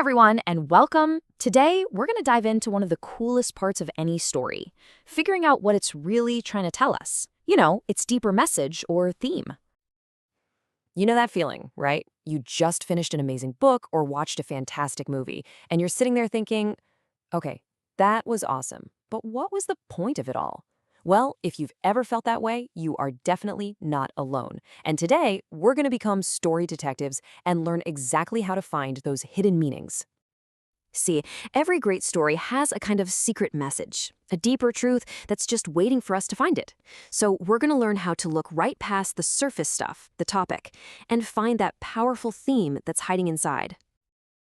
everyone, and welcome. Today, we're going to dive into one of the coolest parts of any story, figuring out what it's really trying to tell us. Its deeper message or theme. You know that feeling, right? You just finished an amazing book or watched a fantastic movie, and you're sitting there thinking, okay, that was awesome, but what was the point of it all? Well, if you've ever felt that way, you are definitely not alone. And today, we're going to become story detectives and learn exactly how to find those hidden meanings. See, every great story has a kind of secret message, a deeper truth that's just waiting for us to find it. So we're going to learn how to look right past the surface stuff, the topic, and find that powerful theme that's hiding inside.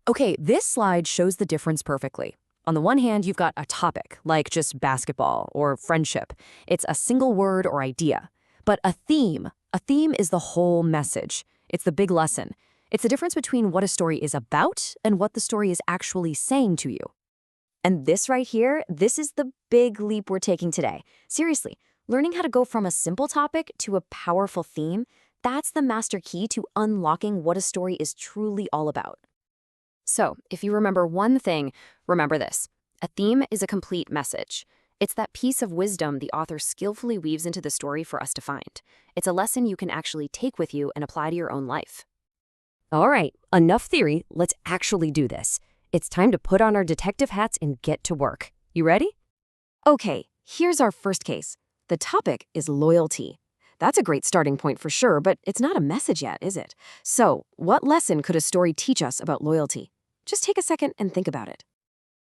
Okay, this slide shows the difference perfectly. On the one hand, you've got a topic, like just basketball or friendship. It's a single word or idea. But a theme is the whole message. It's the big lesson. It's the difference between what a story is about and what the story is actually saying to you. And this right here, this is the big leap we're taking today. Seriously, learning how to go from a simple topic to a powerful theme, that's the master key to unlocking what a story is truly all about. So, if you remember one thing, remember this. A theme is a complete message. It's that piece of wisdom the author skillfully weaves into the story for us to find. It's a lesson you can actually take with you and apply to your own life. All right, enough theory, let's actually do this. It's time to put on our detective hats and get to work. You ready? Okay, here's our first case. The topic is loyalty. That's a great starting point for sure, but it's not a message yet, is it? So, what lesson could a story teach us about loyalty? Just take a second and think about it.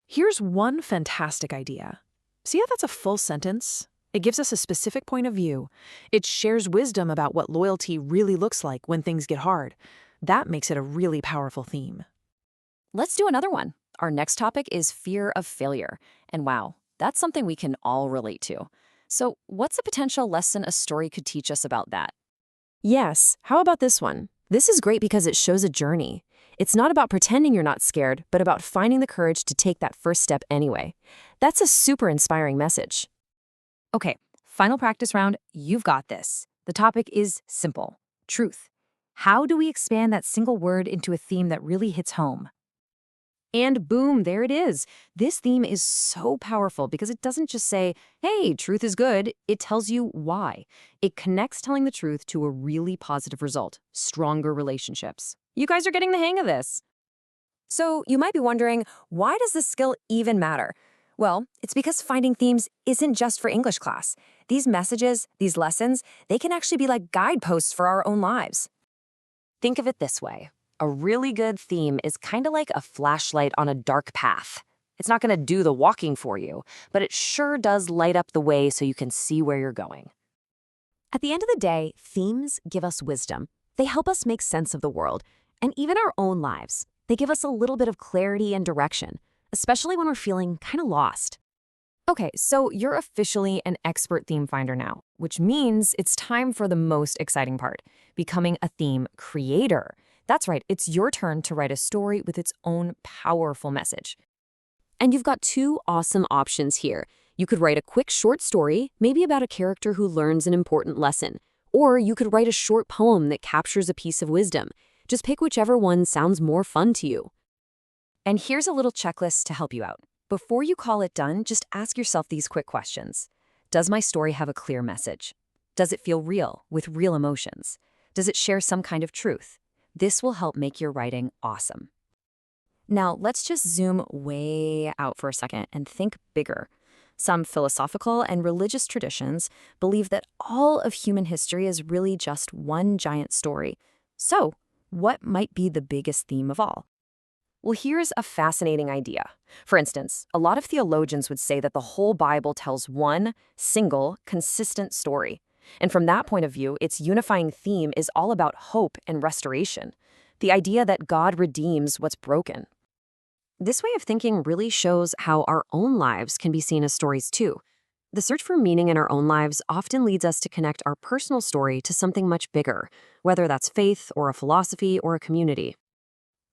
Here's one fantastic idea. See how that's a full sentence? It gives us a specific point of view. It shares wisdom about what loyalty really looks like when things get hard. That makes it a really powerful theme. Let's do another one. Our next topic is fear of failure. And wow, that's something we can all relate to. So what's a potential lesson a story could teach us about that? Yes, how about this one? This is great because it shows a journey. It's not about pretending you're not scared, but about finding the courage to take that first step anyway. That's a super inspiring message. Okay, final practice round. You've got this. The topic is simple: truth. How do we expand that single word into a theme that really hits home? And boom, there it is. This theme is so powerful because it doesn't just say, hey, truth is good. It tells you why. It connects telling the truth to a really positive result: stronger relationships. You guys are getting the hang of this. So you might be wondering, why does this skill even matter? Well, it's because finding themes isn't just for English class. These messages, these lessons, they can actually be like guideposts for our own lives. Think of it this way. A really good theme is kind of like a flashlight on a dark path. It's not going to do the walking for you, but it sure does light up the way so you can see where you're going. At the end of the day, themes give us wisdom. They help us make sense of the world, and even our own lives. They give us a little bit of clarity and direction, especially when we're feeling kind of lost. Okay, so you're officially an expert theme finder now, which means it's time for the most exciting part: becoming a theme creator. That's right, it's your turn to write a story with its own powerful message. And you've got two awesome options here. You could write a quick short story, maybe about a character who learns an important lesson. Or you could write a short poem that captures a piece of wisdom. Just pick whichever one sounds more fun to you. And here's a little checklist to help you out. Before you call it done, just ask yourself these quick questions. Does my story have a clear message? Does it feel real, with real emotions? Does it share some kind of truth? This will help make your writing awesome. Now, let's just zoom way out for a second and think bigger. Some philosophical and religious traditions believe that all of human history is really just one giant story. So, what might be the biggest theme of all? Well, here's a fascinating idea. For instance, a lot of theologians would say that the whole Bible tells one single, consistent story. And from that point of view, its unifying theme is all about hope and restoration, the idea that God redeems what's broken. This way of thinking really shows how our own lives can be seen as stories too. The search for meaning in our own lives often leads us to connect our personal story to something much bigger, whether that's faith or a philosophy or a community.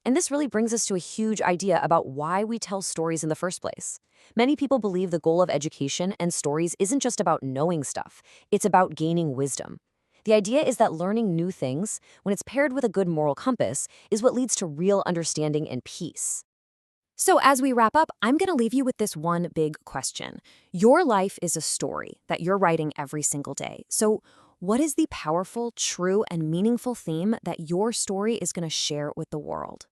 And this really brings us to a huge idea about why we tell stories in the first place. Many people believe the goal of education and stories isn't just about knowing stuff, it's about gaining wisdom. The idea is that learning new things, when it's paired with a good moral compass, is what leads to real understanding and peace. So, as we wrap up, I'm going to leave you with this one big question. Your life is a story that you're writing every single day. So, what is the powerful, true, and meaningful theme that your story is going to share with the world?